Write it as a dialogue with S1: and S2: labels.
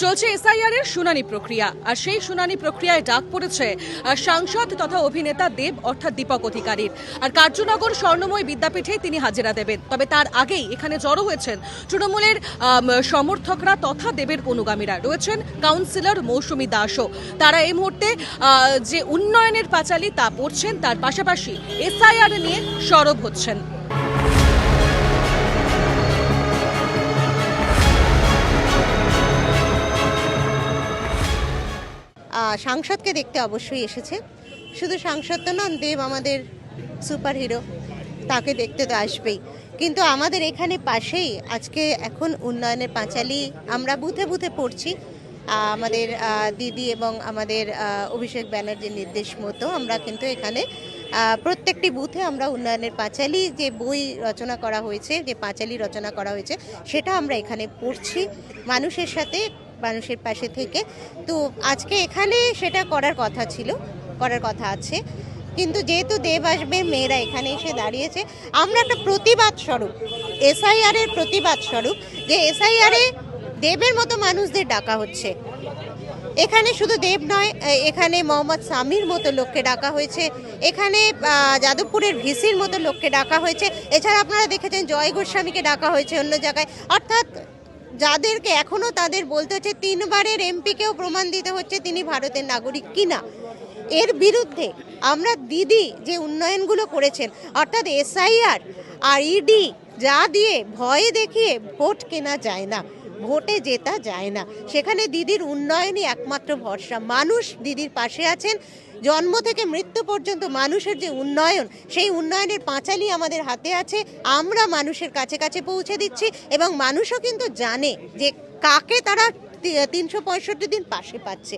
S1: চলছে এসআইআর এর শুনানি প্রক্রিয়া, আর সেই শুনানি প্রক্রিয়ায় ডাক পড়েছে সাংসদ তথা অভিনেতা দেব অর্থাৎ দীপক অধিকারীর। আর কার্যনগর স্বর্ণময় বিদ্যাপীঠে তিনি হাজিরা দেবেন। তবে তার আগেই এখানে জড়ো হয়েছেন তৃণমূলের সমর্থকরা তথা দেবের অনুগামীরা। রয়েছেন কাউন্সিলর মৌসুমী দাসও। তারা এই মুহূর্তে যে উন্নয়নের পাঁচালী তা পড়ছেন, তার পাশাপাশি এসআইআর নিয়ে সরব হচ্ছেন।
S2: সাংসদকে দেখতে অবশ্যই এসেছে। শুধু সাংসদ তো নন, দেব আমাদের সুপার হিরো, তাকে দেখতে তো আসবেই। কিন্তু আমাদের এখানে পাশেই আজকে এখন উন্নয়নের পাঁচালী আমরা বুথে বুথে পড়ছি। আমাদের দিদি এবং আমাদের অভিষেক ব্যানার্জির নির্দেশ মতো আমরা কিন্তু এখানে প্রত্যেকটি বুথে আমরা উন্নয়নের পাঁচালী যে বই রচনা করা হয়েছে, যে পাঁচালী রচনা করা হয়েছে, সেটা আমরা এখানে পড়ছি মানুষের সাথে, মানুষের পাশে থেকে। তো আজকে এখানে সেটা করার কথা ছিল, করার কথা আছে। কিন্তু যেহেতু দেব আসবে, মেয়েরা এখানে এসে দাঁড়িয়েছে, আমরা একটা প্রতিবাদ স্বরূপ, এসআইআর এর প্রতিবাদ স্বরূপ, যে এসআইআর এ দেবের মতো মানুষদের ডাকা হচ্ছে। এখানে শুধু দেব নয়, এখানে মোহাম্মদ সামির মতো লোককে ডাকা হয়েছে, এখানে যাদবপুরের ভিসির মতো লোককে ডাকা হয়েছে। এছাড়া আপনারা দেখেছেন জয় গোস্বামীকে ডাকা হয়েছে অন্য জায়গায়। অর্থাৎ যাদেরকে এখনও তাদের বলতে হচ্ছে, 3 বারের এমপিকেও প্রমাণ দিতে হচ্ছে তিনি ভারতের নাগরিক কিনা। এর বিরুদ্ধে আমরা দিদি যে উন্নয়নগুলো করেছেন, অর্থাৎ এসআইআর আর ইডি যা দিয়ে ভয়ে দেখিয়ে ভোট কেনা যায় না, ভোটে জেতা যায় না, সেখানে দিদির উন্নয়নই একমাত্র ভরসা। মানুষ দিদির পাশে আছেন, জন্ম থেকে মৃত্যু পর্যন্ত মানুষের যে উন্নয়ন, সেই উন্নয়নের পাঁচালী আমাদের হাতে আছে। আমরা মানুষের কাছে কাছে পৌঁছে দিচ্ছি এবং মানুষও কিন্তু জানে যে কাকে তারা 365 দিন পাশে পাচ্ছে।